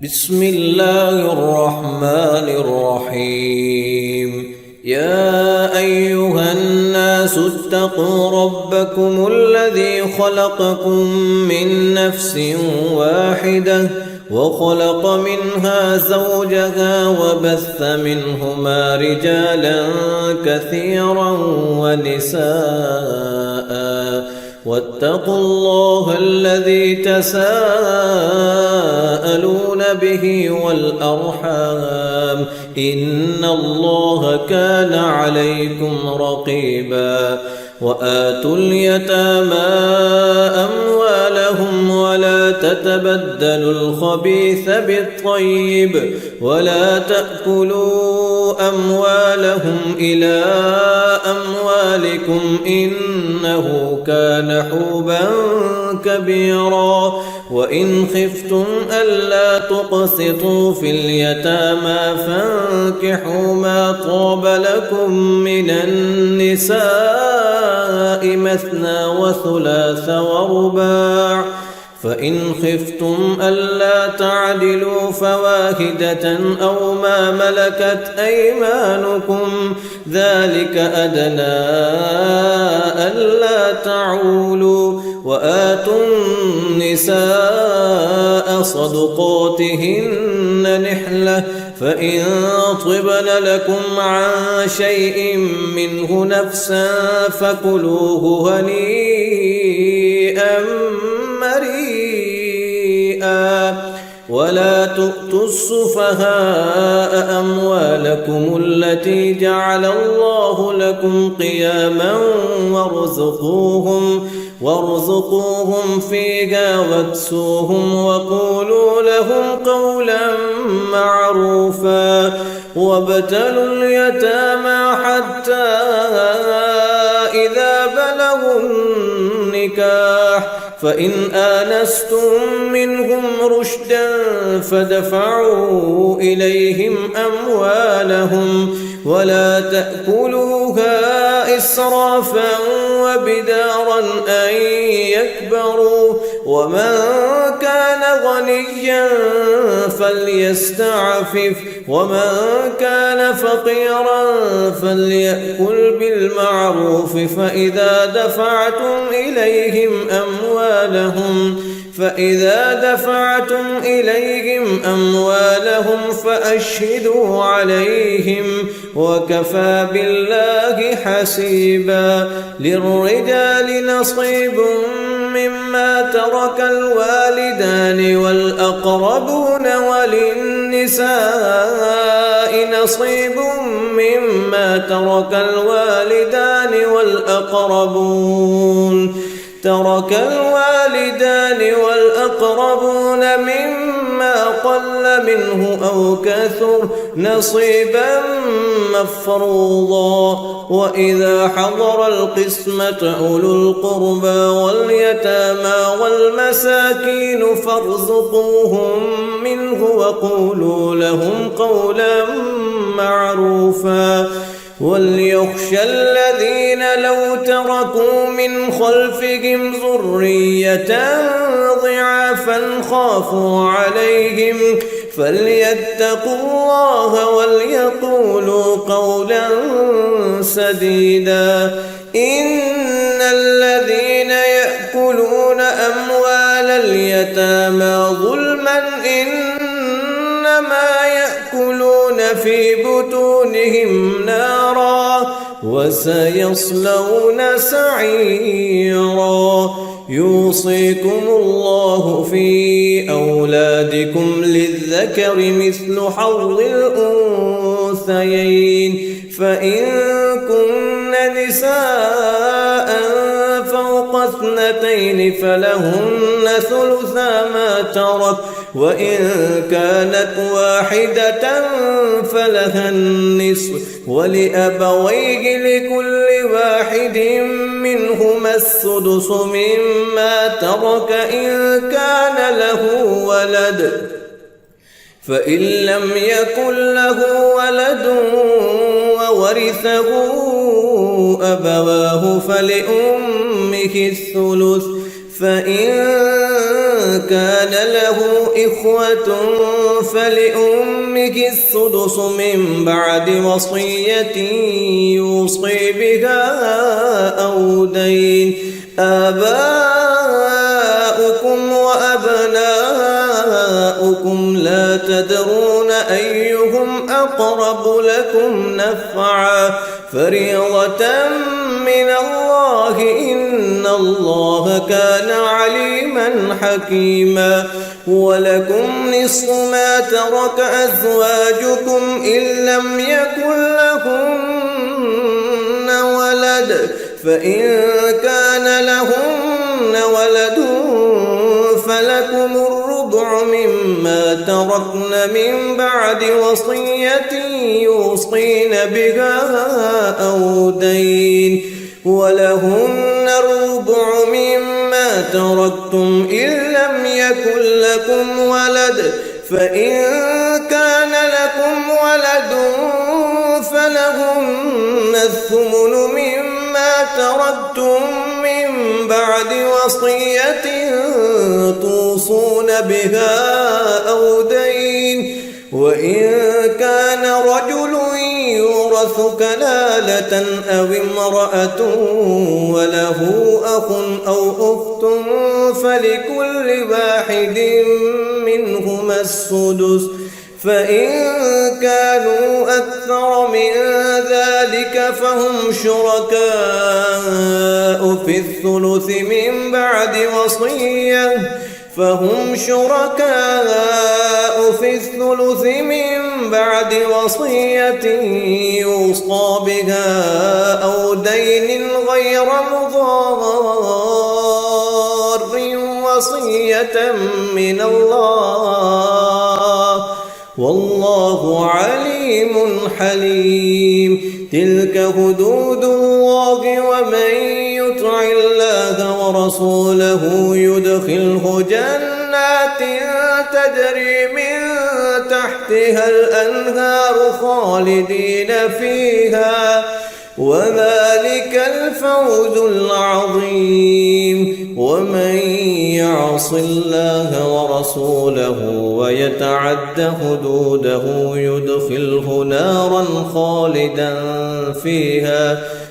بسم الله الرحمن الرحيم. يا أيها الناس اتقوا ربكم الذي خلقكم من نفس واحدة وخلق منها زوجها وبث منهما رجالا كثيرا ونساء واتقوا الله الذي تساءلون به والأرحام إن الله كان عليكم رقيبا. وآتوا اليتامى أموالهم ولا تتبدلوا الخبيث بالطيب ولا تأكلوا أموالهم إلى أموالكم إنه كان حوبا كبيرا. وإن خفتم ألا تقسطوا في اليتامى فانكحوا ما طاب لكم من النساء مثنى وثلاث ورباع، فإن خفتم ألا تعدلوا فواحدة أو ما ملكت أيمانكم ذلك أدنى ألا تعولوا. وآتوا النساء صدقاتهن نحلة فإن طبن لكم عن شيء منه نفسا فكلوه هنيئا مريئا. ولا تؤتوا السفهاء أموالكم التي جعل الله لكم قياما وارزقوهم فيها واكسوهم وقولوا لهم قولا معروفا. وابتلوا اليتامى حتى إذا بلغوا النكاح فإن آنستم منهم رشدا فدفعوا إليهم أموالهم ولا تأكلوها إسرافا وبدارا أن يكبروا. ومن كان غنيا فليستعفف ومن كان فقيرا فليأكل بالمعروف. فإذا دفعتم إليهم أموالهم فأشهدوا عليهم وكفى بالله حسيبا. للرجال نصيب مما ترك الوالدان والأقربون وللنساء نصيب مما ترك الوالدان والأقربون مما قل منه أو كثر نصيبا مفروضا. وإذا حضر القسمة أولو القربى واليتامى والمساكين فارزقوهم منه وقولوا لهم قولا معروفا. وليخشى الذين لو تركوا من خلفهم ذرية ضعافا خافوا عليهم فليتقوا الله وليقولوا قولا سديدا. إن الذين يأكلون أموال اليتامى ظلما إنما يأكلون في بطونهم نارا وسيصلون سعيرا. يوصيكم الله في أولادكم للذكر مثل حظ الأنثيين فإن كن نساء فوق 2 فلهن ثلثا ما ترك وإن كانت واحدة فلها النصف ولأبويه لكل واحد منهما السدس مما ترك إن كان له ولد. فإن لم يكن له ولد وورثه أبواه فلأمه الثلث فإن كان له إخوة فلأمه السدس من بعد وصية يوصي بها أو دين. آباؤكم وأبناؤكم لا تدرون أيهم أقرب لكم نفعا فريضة من الله إن الله كان عليما حكيما. ولكم نصف ما ترك أزواجكم إن لم يكن لهن ولد فإن كان لهن ولد فلكم الربع مما تركن من بعد وصية يوصين بها أو دين. ولهن الربع مما تركتم إن لم يكن لكم ولد فإن كان لكم ولد فلهن الثمن مما تركتم من بعد وصية توصون بها أو دين. وإن كان رجل يورث كلالة أو امرأة وله أخ أو أخت فلكل واحد منهما السدس فإن كانوا أكثر من ذلك فهم شركاء في الثلث من بعد وصية يوصى بها أو دين غير مضار وصية من الله والله عليم حليم. تلك حدود الله ومن يطع الله ورسوله يدخله جنات تجري من تحتها الأنهار خالدين فيها وذلك الفوز العظيم. ومن يعص الله ورسوله ويتعد حدوده يدخله نارا خالدا فيها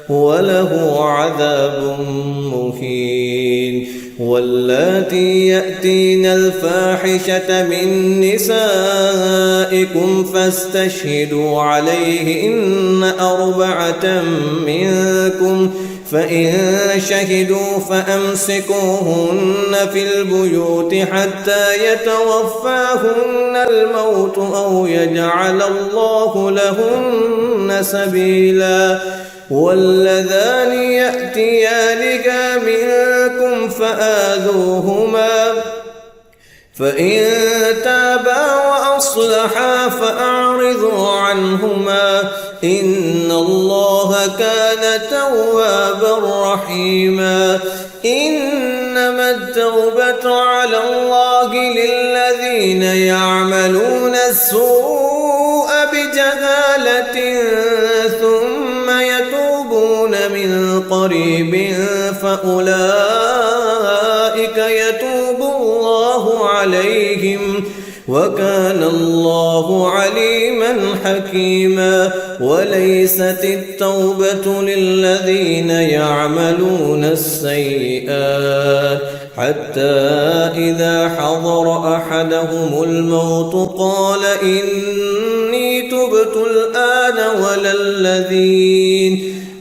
وله عذاب مهين. واللاتي يأتين الفاحشة من نسائكم فاستشهدوا عليهن 4 منكم فإن شهدوا فأمسكوهن في البيوت حتى يتوفاهن الموت أو يجعل الله لهن سبيلا. واللذان يأتيانها منكم فآذوهما فإن تابا وأصلحا فأعرضوا عنهما إن الله كان توابا رحيما. إنما التوبة على الله للذين يعملون السوء بجهالة ثم يتوبون من قريب فأولئك يتوب الله عليهم وكان الله عليما حكيما. وليست التوبة للذين يعملون السيئات حتى إذا حضر أحدهم الموت قال إني تبت الآن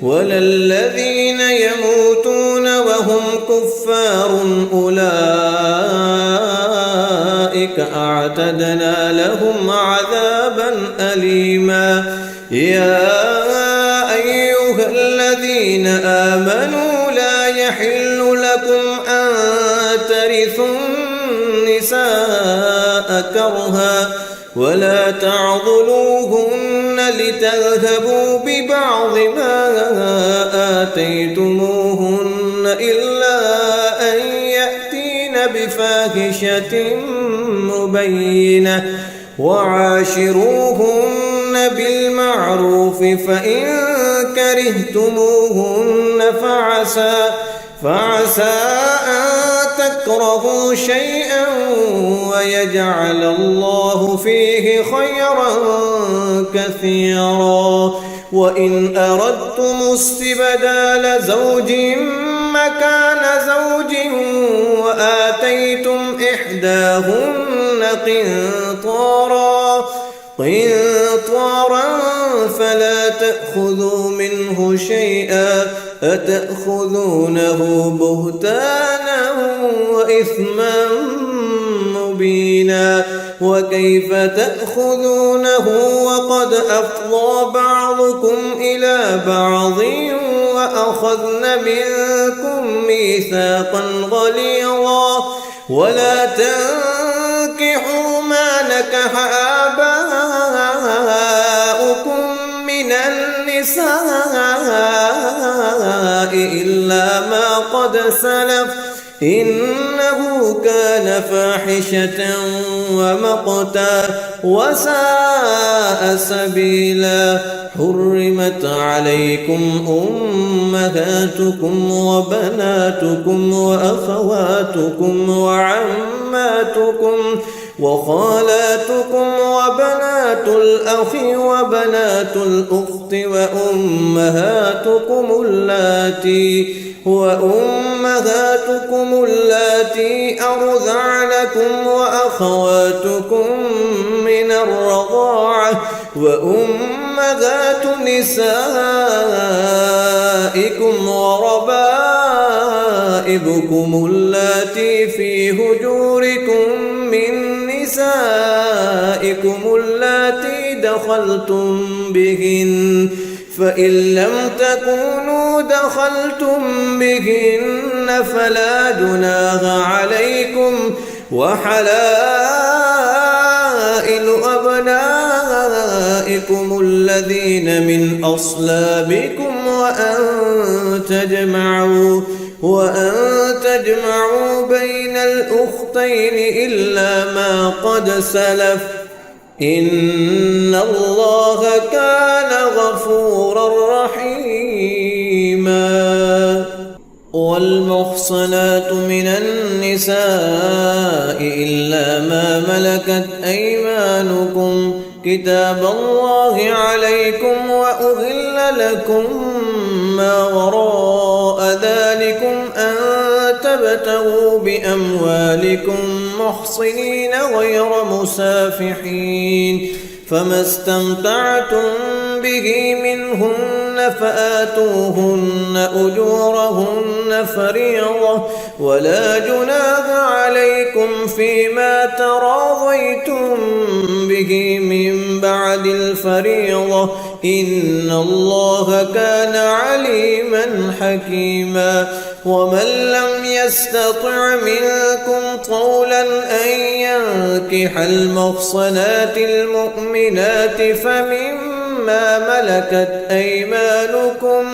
ولا الذين يموتون وهم كفار أولئك أعتدنا لهم عذابا أليما. يا أيها الذين آمنوا لا يحل لكم أن ترثوا النساء كرها ولا تعضلوهن لتذهبوا ببعض ما آتيتموهن إلا أن يأتين بفاحشة مبينة وعاشروهن بالمعروف فإن كرهتموهن فعسى أن تكرهوا شيئا ويجعل الله فيه خيرا كثيرا وإن أردتم استبدال زوج مكان زوج وآتيتم إحداهن قنطارا فلا تأخذوا منه شيئا أتأخذونه بهتانا وإثما مبينا وكيف تأخذونه وقد أفضى بعضكم إلى بعض وأخذن منكم ميثاقا غليظا ولا تنكحوا ما نكح آباؤكم من النساء إلا ما قد سلف إنه كان فاحشة ومقتا وساء سبيلا حرمت عليكم أمهاتكم وبناتكم وأخواتكم وعماتكم وخالاتكم وبنات الأخ وبنات الأخت وأمهاتكم اللاتي أرضعنكم وأخواتكم من الرضاعة وأمهات نسائكم وربائبكم اللاتي في هجوركم من نسائكم اللاتي دخلتم بهن فإن لم تكونوا دخلتم بهن فلا جناح عليكم وحلائل أبنائكم الذين من أصلابكم وأن تجمعوا بين الأختين إلا ما قد سلف إن الله كان غفورا رحيما والمحصنات من النساء إلا ما ملكت أيمانكم كتاب الله عليكم وأحل لكم ما وراء ذلكم أن تبتغوا بأموالكم محصنين غير مسافحين فما استمتعتم به منهن فآتوهن أجورهن فريضة ولا جناح عليكم فيما تراضيتم به من بعد الفريضة إن الله كان عليما حكيما ومن لم يستطع منكم طولا أن ينكح المحصنات المؤمنات فمما ملكت أيمانكم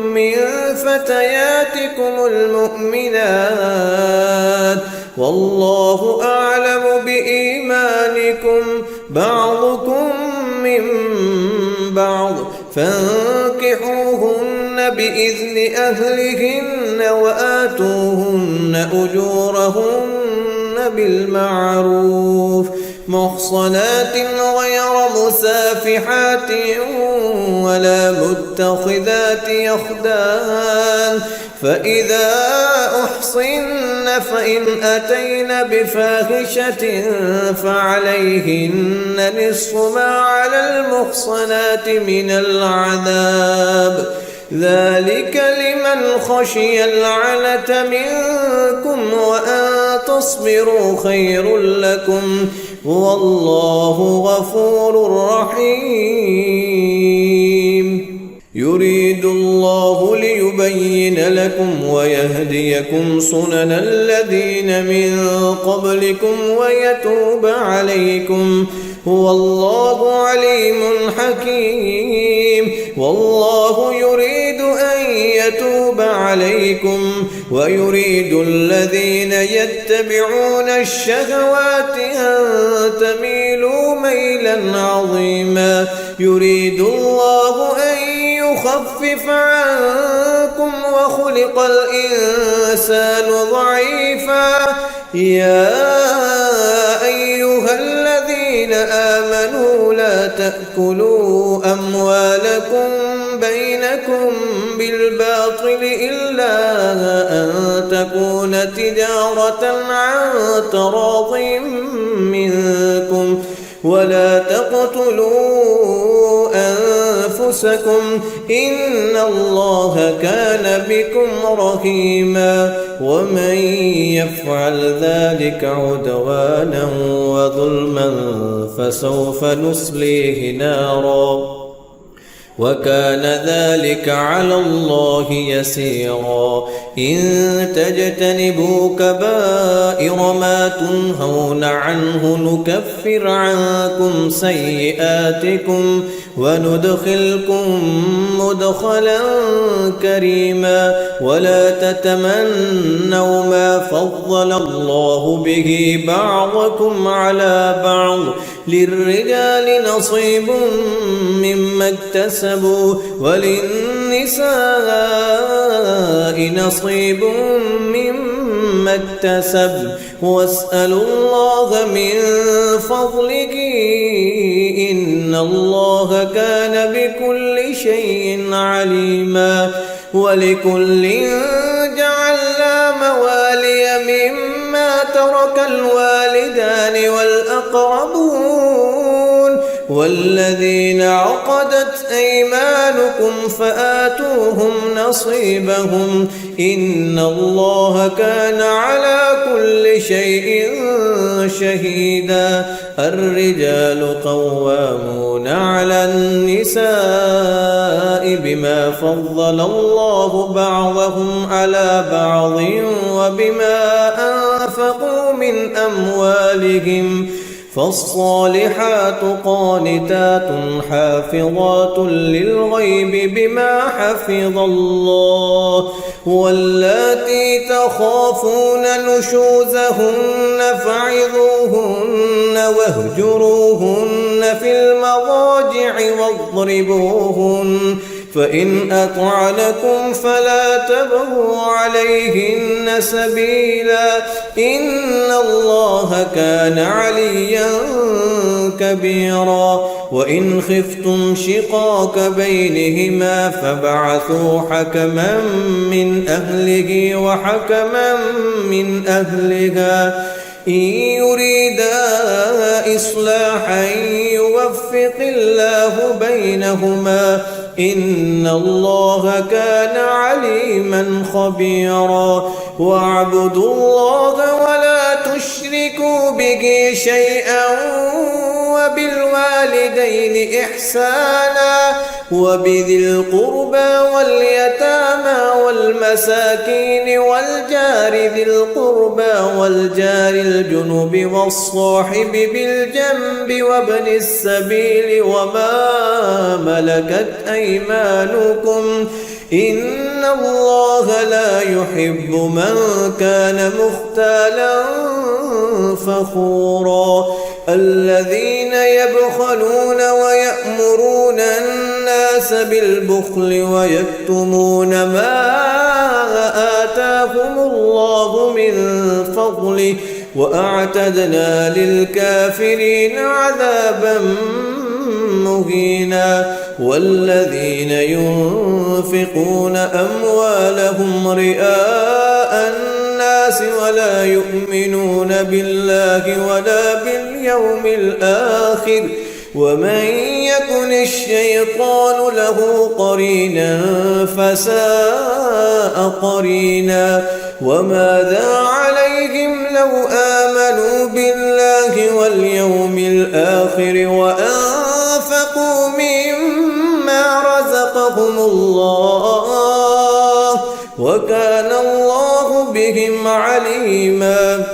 من فتياتكم المؤمنات والله أعلم بإيمانكم بعضكم من بعض فانكحوهن بإذن أهلهن وآتوهن أجورهن بالمعروف محصنات غير مسافحات ولا متخذات أخدان فإذا أحصن فإن أتين بفاحشة فعليهن نصف ما على المحصنات من العذاب ذلك لمن خشي العنة منكم وأن تصبروا خير لكم والله غفور رحيم يريد الله ليبين لكم ويهديكم سنن الذين من قبلكم ويتوب عليكم هو الله عليم حكيم والله يريد أن يتوب عليكم ويريد الذين يتبعون الشهوات أن تميلوا ميلا عظيما يريد الله أن ليخفف عنكم وخلق الإنسان ضعيفا يا أيها الذين آمنوا لا تأكلوا أموالكم بينكم بالباطل إلا أن تكون تجارة عن تراض منكم ولا تقتلوا أنفسكم إن الله كان بكم رحيما ومن يفعل ذلك عدوانا وظلما فسوف نصليه نارا وكان ذلك على الله يسيرا إن تجتنبوا كبائر ما تنهون عنه نكفر عنكم سيئاتكم وندخلكم مدخلا كريما ولا تتمنوا ما فضل الله به بعضكم على بعض للرجال نصيب مما اكتسبوا وللنساء نصيب مما اكتسب واسألوا الله من فضله إن الله كان بكل شيء عليما ولكل جعلنا موالي مما ترك الوالدان والأقربون والذين عقدت أيمانكم فآتوهم نصيبهم إن الله كان على كل شيء شهيدا الرجال قوامون على النساء بما فضل الله بعضهم على بعض وبما أنفقوا من أموالهم فالصالحات قانتات حافظات للغيب بما حفظ الله واللاتي تخافون نشوزهن فعظوهن واهجروهن في المضاجع واضربوهن فإن أطعنكم فلا تبغوا عليهن سبيلا إن الله كان عليا كبيرا وإن خفتم شقاق بينهما فبعثوا حكما من أهله وحكما من أهلها إن يريدا إصلاحا يوفق الله بينهما إن الله كان عليما خبيرا واعبدوا الله ولا تشركوا به شيئا وبالوالدين إحسانا وبذي القربى واليتامى والمساكين والجار ذي القربى والجار الجنب والصاحب بالجنب وابن السبيل وما ملكت أيمانكم إن الله لا يحب من كان مختالا فخورا الذين يبخلون ويأمرون الناس بالبخل ويكتمون ما آتاهم الله من فضله وأعتدنا للكافرين عذابا مهينا والذين ينفقون أموالهم رئاء الناس ولا يؤمنون بالله ولا باليوم الآخر ومن يكن الشيطان له قرينا فساء قرينا وماذا عليهم لو آمنوا بالله واليوم الآخر وأنفقوا مما رزقهم الله وكان الله بهم عليما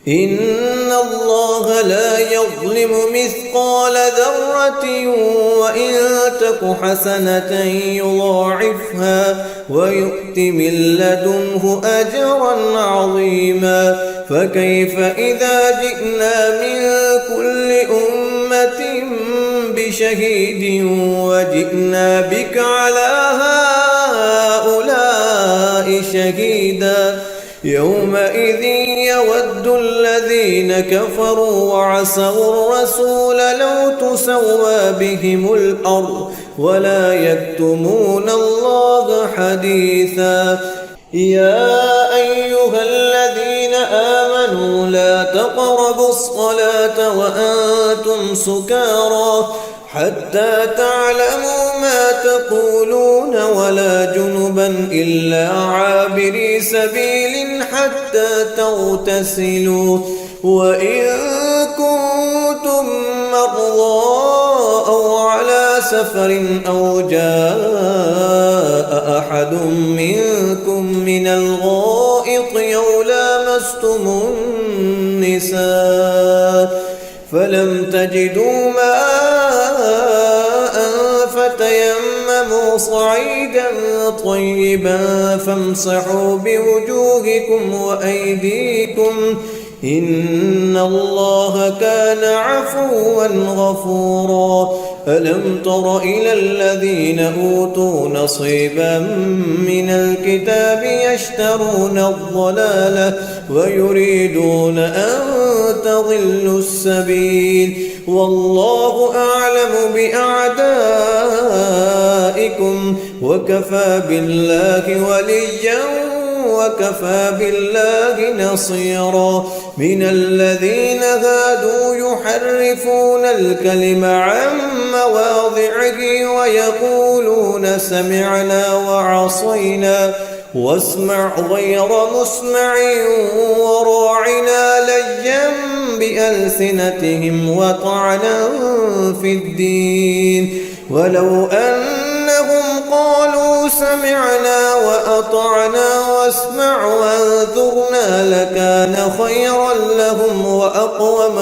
إن الله لا يظلم مثقال ذرة وإن تك حسنة يضاعفها ويؤت من لدنه أجرا عظيما فكيف إذا جئنا من كل أمة كل شهيد وجئنا بك على هؤلاء شهيدا يومئذ يود الذين كفروا وعصوا الرسول لو تسوى بهم الأرض ولا يكتمون الله حديثا يا أيها الذين آمنوا لا تقربوا الصلاة وأنتم سكارى حتى تعلموا ما تقولون ولا جنبا إلا عابري سبيل حتى تغتسلوا وإن كنتم مرضى أو على سفر أو جاء أحد منكم من الغائط أو لامستم النساء فلم تجدوا ماء فتيمموا صعيدا طيبا فامسحوا بوجوهكم وأيديكم إن الله كان عفوا غفورا ألم تر إلى الذين أوتوا نصيبا من الكتاب يشترون الضلالة ويريدون أن تضلوا السبيل والله أعلم بأعدائكم وكفى بالله وليا وكفى بالله نصيرا من الذين هادوا يحرفون الكلم عن مواضعه ويقولون سمعنا وعصينا واسمع غير مسمع وراعنا ليا بألسنتهم وطعنا في الدين ولو أنهم قالوا سمعنا وأطعنا واسمع وانظرنا لكان خيرا لهم وأقوم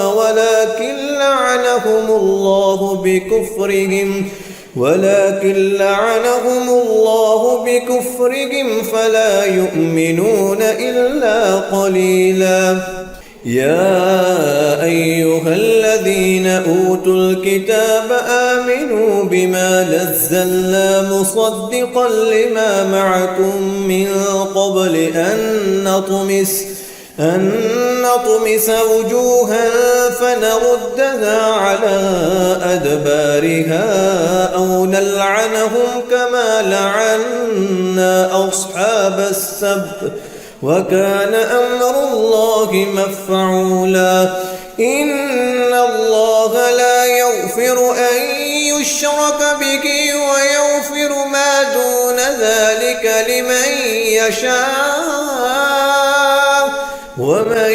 ولكن لعنهم الله بكفرهم فلا يؤمنون إلا قليلا يا أيها الذين أوتوا الكتاب آمنوا بما نزلنا مصدقا لما معكم من قبل أن نطمس وجوها فنردها على أدبارها أو نلعنهم كما لعنا أصحاب السبت وكان أمر الله مفعولا إن الله لا يغفر أن يشرك به ويغفر ما دون ذلك لمن يشاء ومن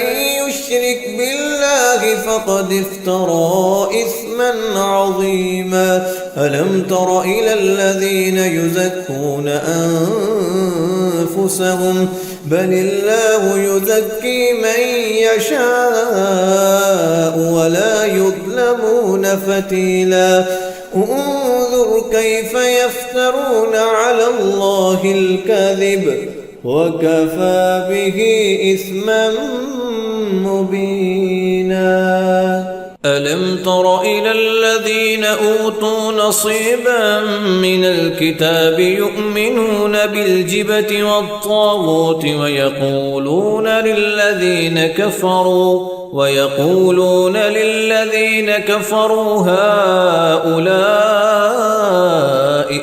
يشرك بالله فقد افترى إثما عظيما ألم تر إلى الذين يزكون أنفسهم بل الله يزكي من يشاء ولا يظلمون فتيلا انظر كيف يفترون على الله الكذب وكفى به إثما مبينا ألم تر إلى الذين أوتوا نصيبا من الكتاب يؤمنون بالجبت والطاغوت ويقولون للذين كفروا هؤلاء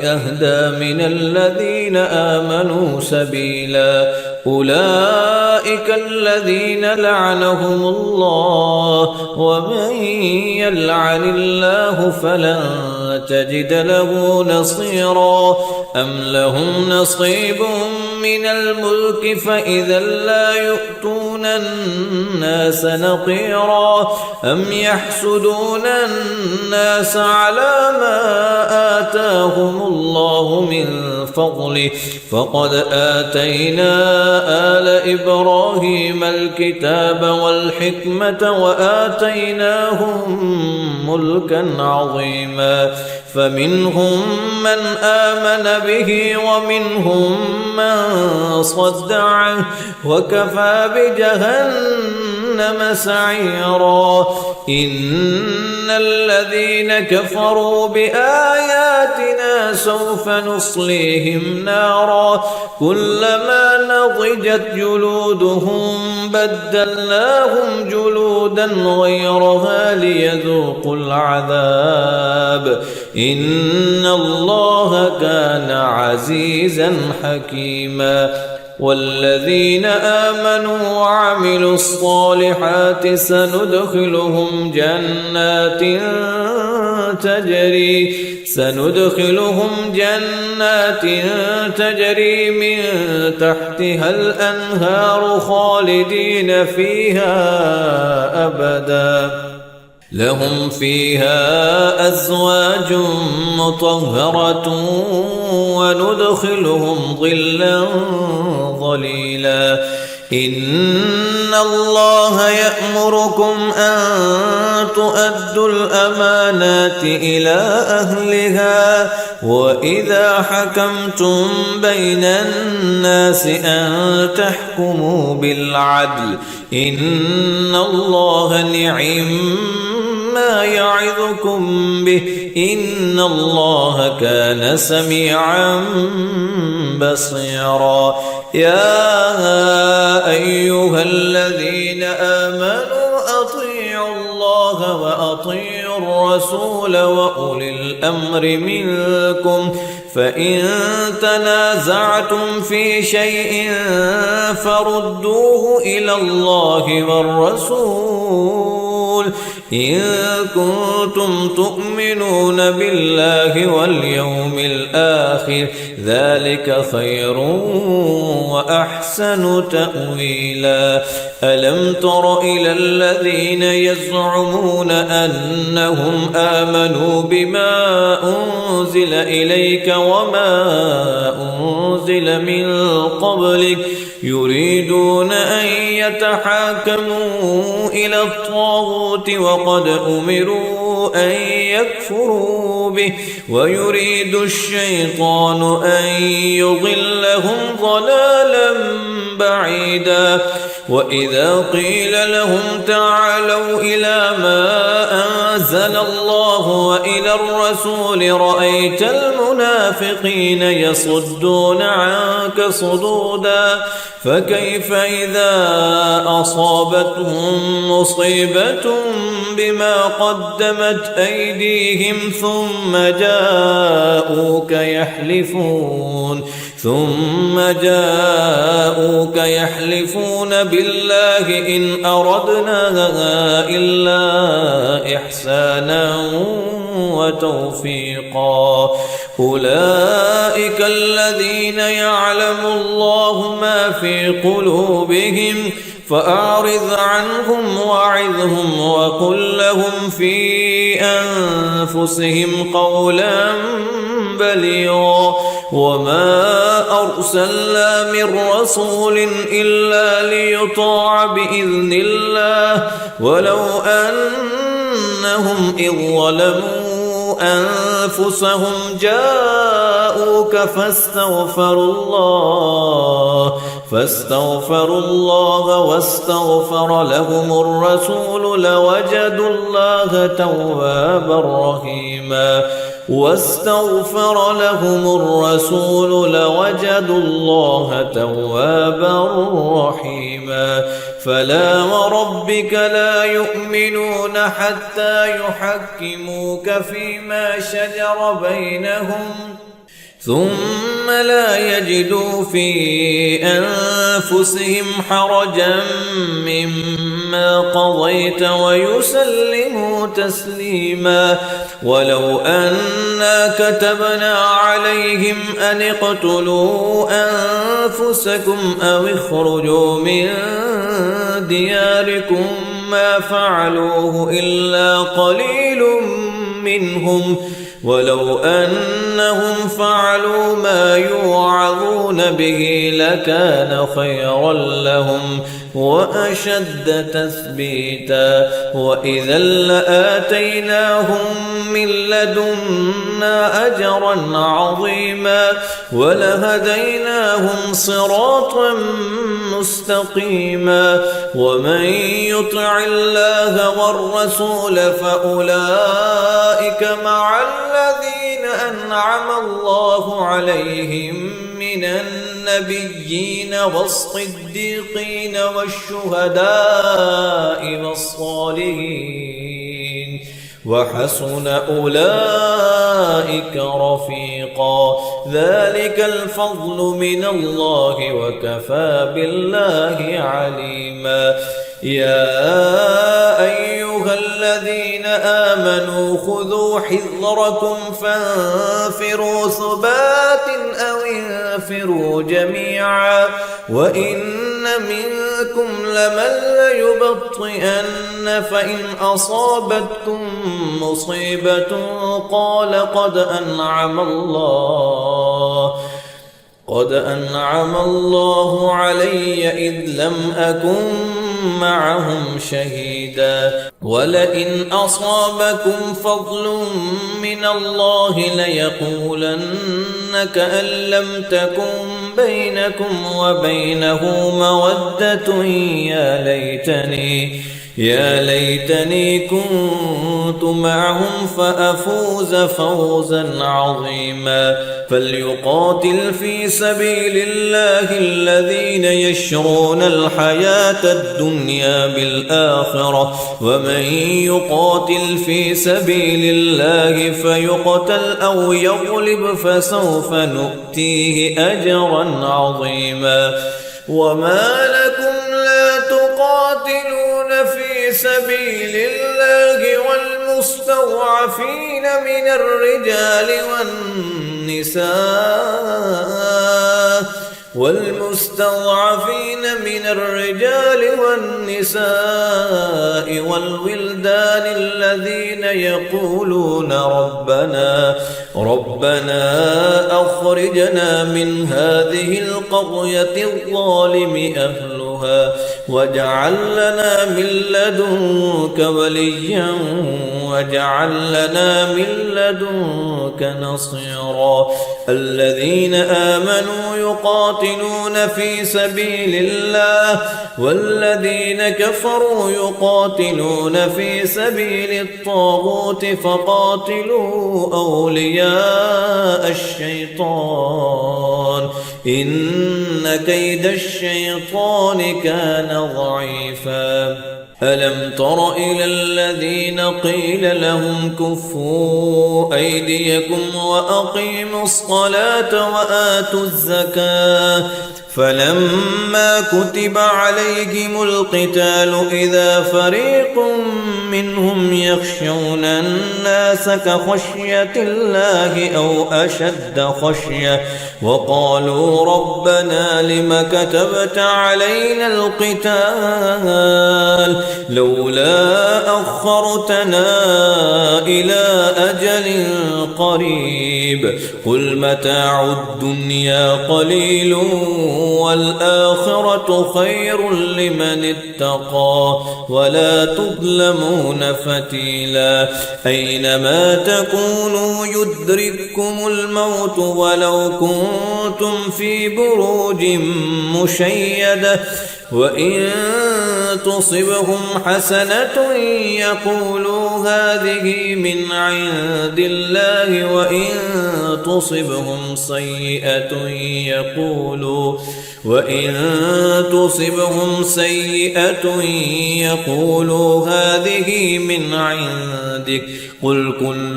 أهدى من الذين آمنوا سبيلا أولئك الذين لعنهم الله ومن يلعن الله فلن تجد له نصيرا أم لهم نصيب من الملك فإذا لا يؤتون الناس نقيرا أم يحسدون الناس على ما آتاهم الله من فضله فقد آتينا آل إبراهيم الكتاب والحكمة وآتيناهم ملكا عظيما فمنهم من آمن به ومنهم من صد عنه وكفى بجهنم جهنم سعيرا إن الذين كفروا بآياتنا سوف نصليهم نارا كلما نضجت جلودهم بدلناهم جلودا غيرها ليذوقوا العذاب إن الله كان عزيزا حكيما والذين آمنوا وعملوا الصالحات سندخلهم جنات تجري من تحتها الأنهار خالدين فيها أبدا لهم فيها أزواج مطهرة وندخلهم ظلا ظليلا إن الله يأمركم أن تؤدوا الأمانات إلى أهلها وإذا حكمتم بين الناس أن تحكموا بالعدل إن الله نعم ما يعظكم به إن الله كان سميعا بصيرا يا أيها الذين آمنوا أطيعوا الله وأطيعوا الرسول وأولي الأمر منكم فإن تنازعتم في شيء فردوه إلى الله والرسول إن كنتم تؤمنون بالله واليوم الآخر ذلك خير وأحسن تأويلا ألم تر إلى الذين يزعمون أنهم آمنوا بما أنزل إليك وما أنزل من قبلك يريدون أن يتحاكموا إلى الطاغوت وقد أمروا أن يكفروا به ويريد الشيطان أن يضلهم ضلالا بعيدا وإذا قيل لهم تعالوا إلى ما أنزل الله وإلى الرسول رأيت المنافقين يصدون عنك صدودا فكيف إذا أصابتهم مصيبة بما قدمت أيديهم ثم جاءوك يحلفون بالله إن أردنا إلا إحسانا وتوفيقا أولئك الذين يعلم الله ما في قلوبهم فأعرض عنهم وعظهم وقل لهم في أنفسهم قولا بليغا وما أرسلنا من رسول إلا ليطاع بإذن الله ولو أنهم إذ ظلموا أنفسهم جاءوك فاستغفروا الله واستغفر لهم الرسول لوجدوا الله توابا رحيما فلا وربك لا يؤمنون حتى يحكموك فيما شجر بينهم ثم لا يجدوا في أنفسهم حرجا مما قضيت ويسلموا تسليما ولو أنا كتبنا عليهم أن اقتلوا أنفسكم أو اخرجوا من دياركم ما فعلوه إلا قليل منهم ولو أنهم فعلوا ما يوعظون به لكان خيرا لهم وأشد تثبيتا وإذا لآتيناهم من لدنا أجرا عظيما ولهديناهم صراطا مستقيما ومن يطع الله والرسول فأولئك مع الذين أنعم الله عليهم من النبيين والصديقين والشهداء والصالحين وحسن أولئك رفيقا ذلك الفضل من الله وكفى بالله عليما يا أيها الذين آمنوا خذوا حذركم فانفروا ثبات أو انفروا جميعا وإن منكم لمن ليبطئن فإن أصابتكم مصيبة قال قد أنعم الله علي إذ لم أكن معهم شهيدا ولئن أصابكم فضل من الله ليقولن كأن لم تكن بينكم وبينه مودة يا ليتني كنت معهم فأفوز فوزا عظيما فليقاتل في سبيل الله الذين يشرون الحياة الدنيا بالآخرة ومن يقاتل في سبيل الله فيقتل أو يغلب فسوف نؤتيه أجرا عظيما وما لكم لا تقاتلون في سبيل الله والمستضعفين من الرجال والنساء والولدان الذين يقولون ربنا أخرجنا من هذه القرية الظالم أهلها واجعل لنا من لدنك وليا واجعل لنا من لدنك نصيرا الذين آمنوا يقاتلون في سبيل الله والذين كفروا يقاتلون في سبيل الطاغوت فقاتلوا أولياء الشيطان إن كيد الشيطان كان ضعيفا ألم تر إلى الذين قيل لهم كفوا أيديكم وأقيموا الصلاة وآتوا الزكاة فلما كتب عليهم القتال إذا فريق منهم يخشون الناس كخشية الله أو أشد خشية وقالوا ربنا لم كتبت علينا القتال لولا أخرتنا إلى أجل قريب قل متاع الدنيا قليل والآخرة خير لمن اتقى ولا تظلمون فتيلا أينما تكونوا يدرككم الموت ولو كنتم في بروج مشيدة وإن تصبهم حسنة يقولوا هذه من عند الله وإن تصبهم سيئة يقولوا هذه من عندك قل كل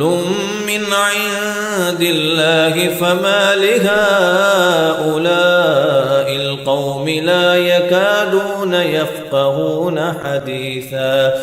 من عند الله فما لهؤلاء القوم لا يكادون يفقهون حديثا